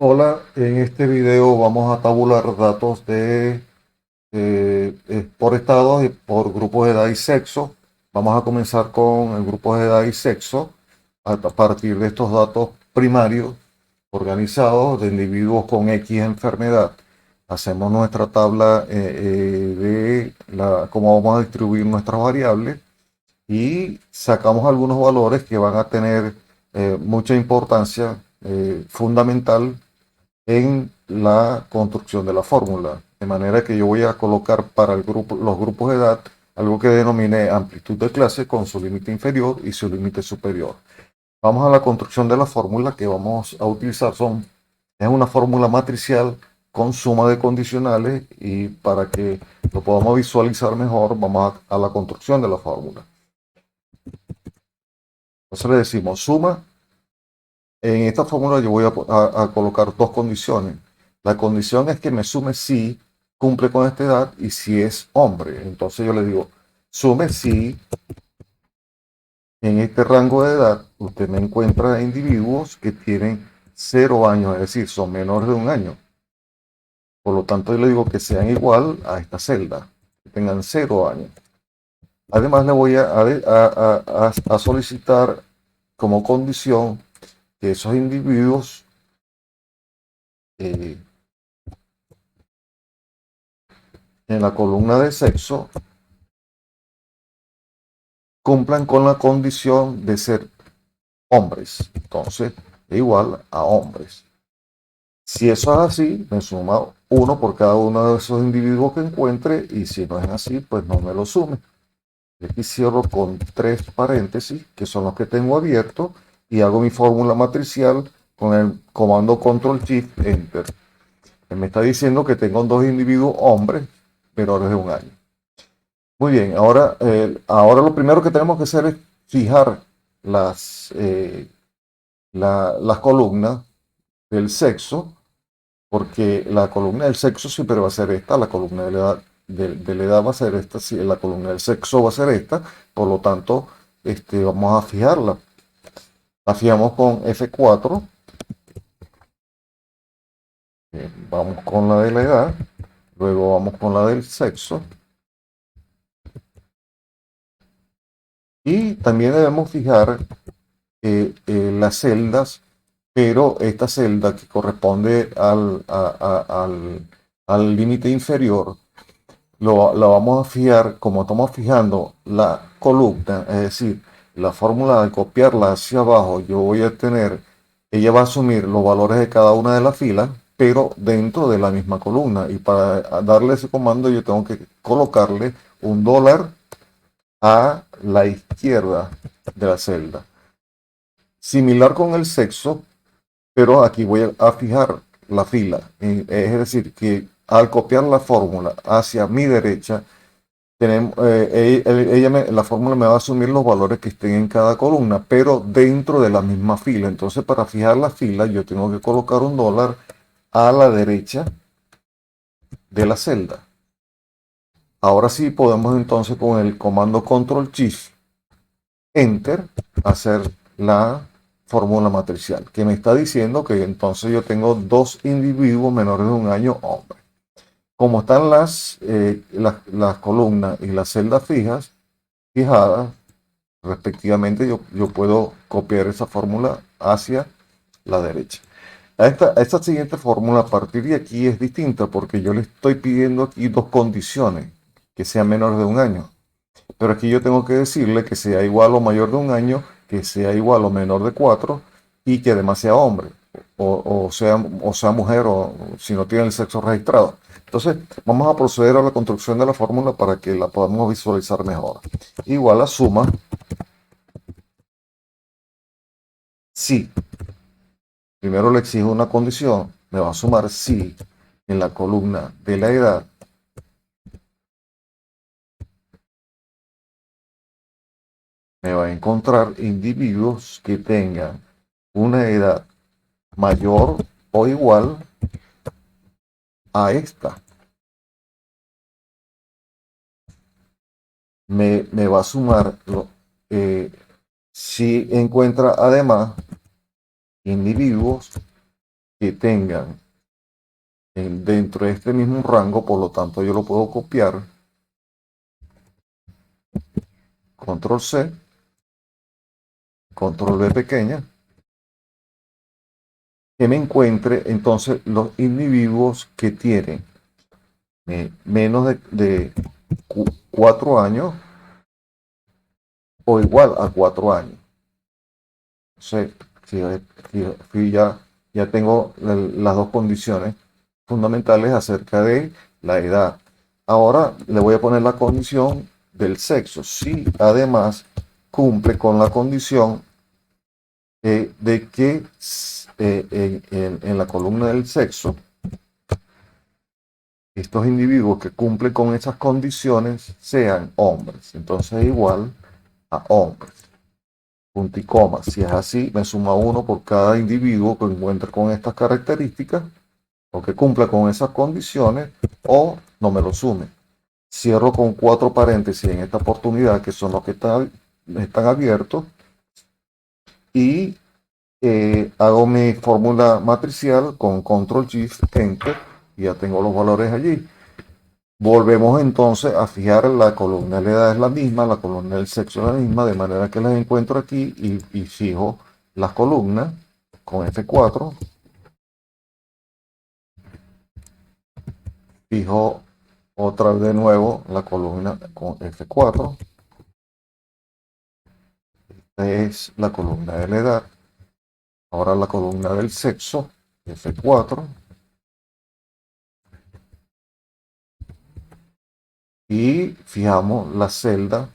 Hola, en este video vamos a tabular datos por estados y por grupos de edad y sexo. Vamos a comenzar con el grupo de edad y sexo a partir de estos datos primarios organizados de individuos con X enfermedad. Hacemos nuestra tabla de cómo vamos a distribuir nuestras variables y sacamos algunos valores que van a tener mucha importancia fundamental en la construcción de la fórmula. De manera que yo voy a colocar para los grupos de edad algo que denominé amplitud de clase con su límite inferior y su límite superior. Vamos a la construcción de la fórmula que vamos a utilizar. Es una fórmula matricial con suma de condicionales y para que lo podamos visualizar mejor, vamos a la construcción de la fórmula. Entonces le decimos suma. En esta fórmula yo voy a colocar dos condiciones. La condición es que me sume si cumple con esta edad y si es hombre. Entonces yo le digo, sume si en este rango de edad usted me encuentra individuos que tienen 0 años, es decir, son menores de 1 año. Por lo tanto, yo le digo que sean igual a esta celda, que tengan 0 años. Además, le voy a solicitar como condición que esos individuos eh, en la columna de sexo cumplan con la condición de ser hombres. Entonces, es igual a hombres. Si eso es así, me suma uno por cada uno de esos individuos que encuentre y si no es así, pues no me lo sume. Y aquí cierro con tres paréntesis, que son los que tengo abiertos, y hago mi fórmula matricial con el comando Control Shift Enter. Me está diciendo que tengo dos individuos hombres menores de 1 año. Muy bien, ahora lo primero que tenemos que hacer es fijar las columnas del sexo, porque la columna del sexo siempre va a ser esta, la columna de la edad va a ser esta, la columna del sexo va a ser esta, por lo tanto, vamos a fijarla. La fijamos con F4, vamos con la de la edad, luego vamos con la del sexo, y también debemos fijar las celdas, pero esta celda que corresponde al límite inferior, la vamos a fijar como estamos fijando la columna, es decir, la fórmula de copiarla hacia abajo, yo voy a tener, ella va a asumir los valores de cada una de las filas, pero dentro de la misma columna. Y para darle ese comando yo tengo que colocarle un dólar a la izquierda de la celda. Similar con el sexo, pero aquí voy a fijar la fila. Es decir, que al copiar la fórmula hacia mi derecha, la fórmula me va a asumir los valores que estén en cada columna, pero dentro de la misma fila. Entonces, para fijar la fila, yo tengo que colocar un dólar a la derecha de la celda. Ahora sí podemos entonces con el comando Control Shift Enter hacer la fórmula matricial, que me está diciendo que entonces yo tengo dos individuos menores de 1 año hombres. Como están las columnas y las celdas fijadas, respectivamente, yo puedo copiar esa fórmula hacia la derecha. Esta siguiente fórmula a partir de aquí es distinta porque yo le estoy pidiendo aquí dos condiciones, que sean menores de 1 año. Pero aquí yo tengo que decirle que sea igual o mayor de 1 año, que sea igual o menor de 4 y que además sea hombre o sea mujer o si no tiene el sexo registrado. Entonces vamos a proceder a la construcción de la fórmula para que la podamos visualizar mejor. Igual a suma si. Primero le exijo una condición, me va a sumar si en la columna de la edad me va a encontrar individuos que tengan una edad mayor o igual a esta. Me va a sumar eh, si encuentra además individuos que tengan dentro de este mismo rango, por lo tanto yo lo puedo copiar, control C, control V pequeña, que me encuentre entonces los individuos que tienen menos de 4 años o igual a 4 años. Entonces, ya tengo las dos condiciones fundamentales acerca de la edad. Ahora le voy a poner la condición del sexo. Si además cumple con la condición de que en la columna del sexo, estos individuos que cumplen con esas condiciones sean hombres. Entonces igual a hombres. Punto y coma. Si es así, me suma uno por cada individuo que encuentre con estas características o que cumpla con esas condiciones, o no me lo sume. Cierro con 4 paréntesis en esta oportunidad, que son los que están abiertos, y hago mi fórmula matricial con control shift enter y ya tengo los valores allí. Volvemos entonces a fijar la columna de la edad es la misma, la columna del sexo es la misma, de manera que las encuentro aquí y fijo las columnas con F4. Fijo otra vez de nuevo la columna con F4. Esta es la columna de la edad. Ahora la columna del sexo, F4. Y fijamos la celda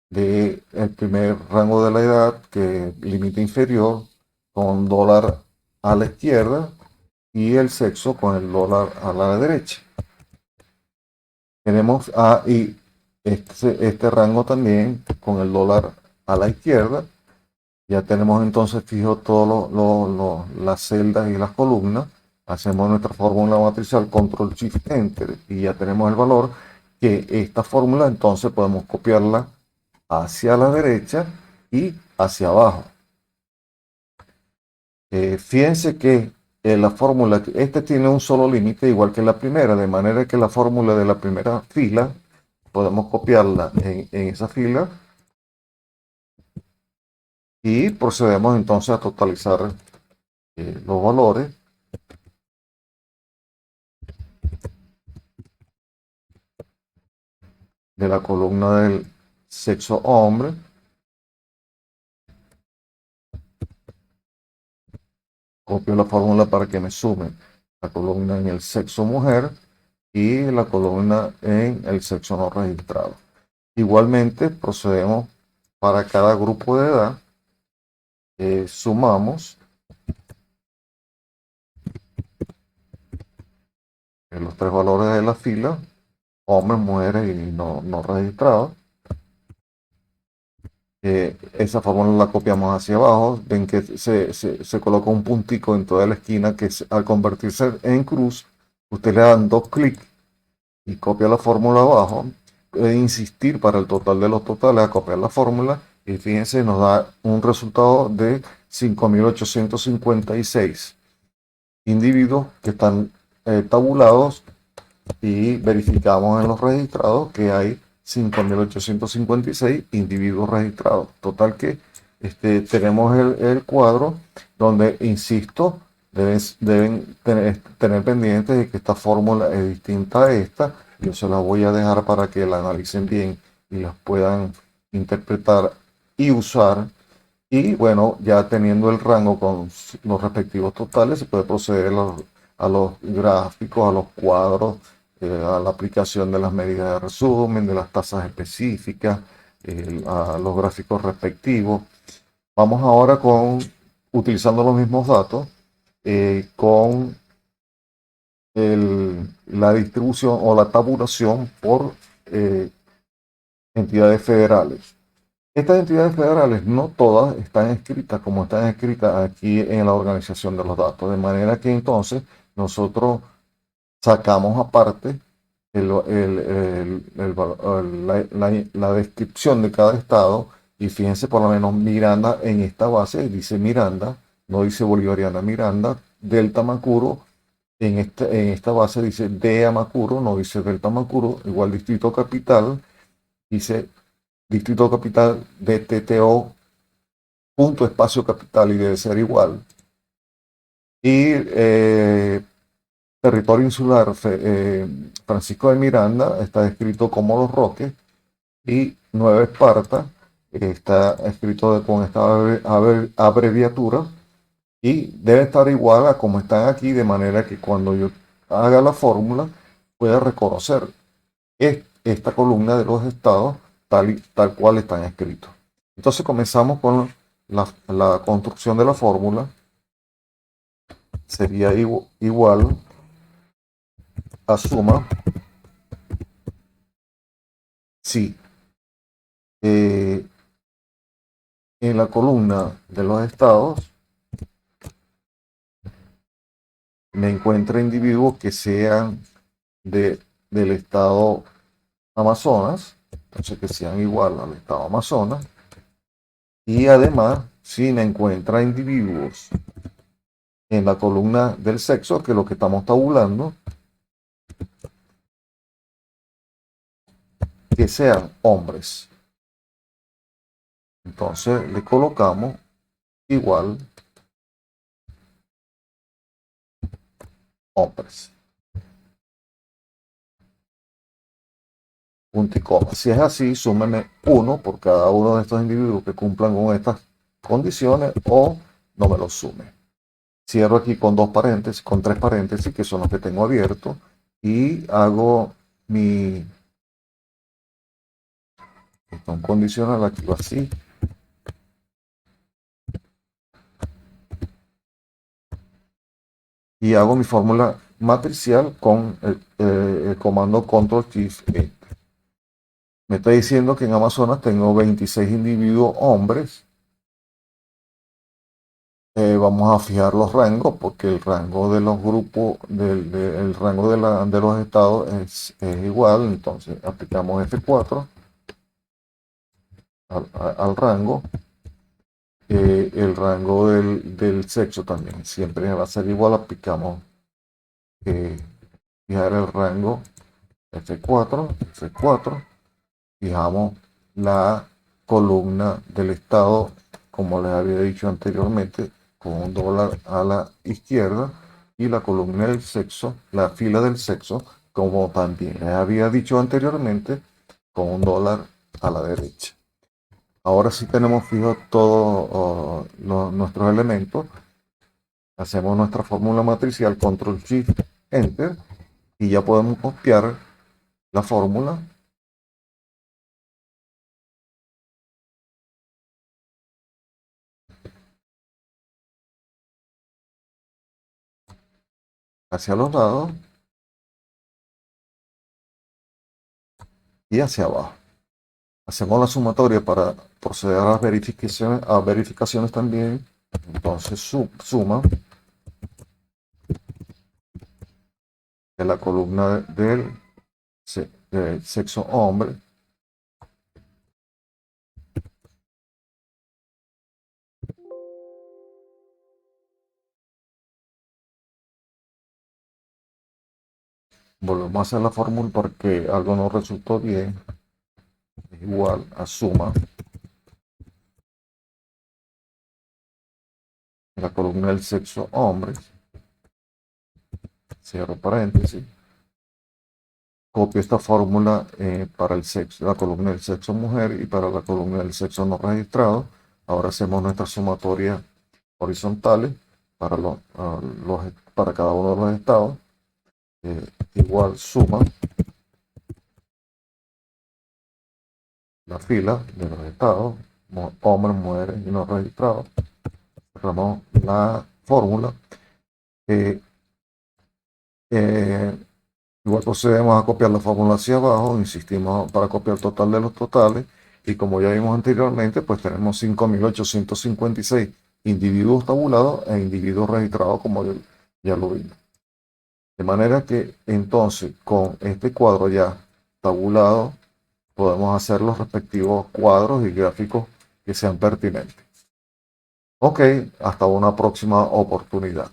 del primer rango de la edad, que límite inferior, con dólar a la izquierda y el sexo con el dólar a la derecha. Tenemos y este rango también con el dólar a la izquierda. Ya tenemos entonces fijo todas las celdas y las columnas. Hacemos nuestra fórmula matricial control shift enter y ya tenemos el valor, que esta fórmula entonces podemos copiarla hacia la derecha y hacia abajo. Fíjense que la fórmula, este tiene un solo límite igual que la primera, de manera que la fórmula de la primera fila podemos copiarla en esa fila y procedemos entonces a totalizar los valores de la columna del sexo hombre, copio la fórmula para que me sume la columna en el sexo mujer y la columna en el sexo no registrado. Igualmente procedemos para cada grupo de edad, sumamos los 3 valores de la fila, hombres, mujeres y no registrados. Esa fórmula la copiamos hacia abajo. Ven que se coloca un puntico en toda la esquina que al convertirse en cruz, usted le dan 2 clics y copia la fórmula abajo. Puede insistir para el total de los totales a copiar la fórmula y fíjense, nos da un resultado de 5.856 individuos que están tabulados, y verificamos en los registrados que hay 5.856 individuos registrados. Total que tenemos el cuadro donde, insisto, deben tener pendientes de que esta fórmula es distinta a esta. Yo se las voy a dejar para que la analicen bien y las puedan interpretar y usar. Y bueno, ya teniendo el rango con los respectivos totales, se puede proceder a los gráficos, a los cuadros, a la aplicación de las medidas de resumen, de las tasas específicas, a los gráficos respectivos. Vamos ahora utilizando los mismos datos, con la distribución o la tabulación por entidades federales. Estas entidades federales no todas están escritas como están escritas aquí en la organización de los datos, de manera que entonces nosotros sacamos aparte la descripción de cada estado, y fíjense, por lo menos Miranda en esta base dice Miranda, no dice Bolivariana Miranda, Delta Macuro. En esta base dice DEA Macuro, no dice Delta Macuro, igual Distrito Capital, dice Distrito Capital DTTO, punto espacio capital y debe ser igual. Y territorio insular Francisco de Miranda está escrito como Los Roques y Nueva Esparta está escrito con esta abreviatura y debe estar igual a como están aquí, de manera que cuando yo haga la fórmula pueda reconocer esta columna de los estados tal cual están escritos. Entonces comenzamos con la construcción de la fórmula. Sería igual a suma si eh, en la columna de los estados me encuentra individuos que sean del estado Amazonas, entonces que sean igual al estado Amazonas, y además si me encuentra individuos en la columna del sexo, que es lo que estamos tabulando, que sean hombres. Entonces le colocamos igual hombres. Punto y coma. Si es así, súmenme 1 por cada uno de estos individuos que cumplan con estas condiciones o no me los sume. Cierro aquí con 2 paréntesis, con 3 paréntesis, que son los que tengo abiertos, y hago mi un condicional aquí así. Y hago mi fórmula matricial con el comando Control Shift E. Me está diciendo que en Amazonas tengo 26 individuos hombres. Vamos a fijar los rangos porque el rango de los grupos, el rango de los estados es igual. Entonces aplicamos F4 al rango. El rango del sexo también siempre va a ser igual. Aplicamos fijar el rango F4, F4. Fijamos la columna del estado, como les había dicho anteriormente, con un dólar a la izquierda, y la columna del sexo, la fila del sexo, como también les había dicho anteriormente, con un dólar a la derecha. Ahora sí tenemos fijos todos nuestros elementos. Hacemos nuestra fórmula matricial, Control Shift Enter, y ya podemos copiar la fórmula hacia los lados y hacia abajo. Hacemos la sumatoria para proceder a las verificaciones también. Entonces suma de la columna del sexo hombre. Volvemos a hacer la fórmula porque algo no resultó bien. Es igual a suma de la columna del sexo hombre. Cierro paréntesis. Copio esta fórmula para el sexo, la columna del sexo mujer y para la columna del sexo no registrado. Ahora hacemos nuestra sumatoria horizontales para, para cada uno de los estados. Igual suma la fila de los estados, hombres, mujeres y no registrados. Cerramos la fórmula. Igual procedemos a copiar la fórmula hacia abajo, insistimos para copiar el total de los totales, y como ya vimos anteriormente, pues tenemos 5.856 individuos tabulados e individuos registrados, como ya lo vimos. De manera que entonces con este cuadro ya tabulado podemos hacer los respectivos cuadros y gráficos que sean pertinentes. Ok, hasta una próxima oportunidad.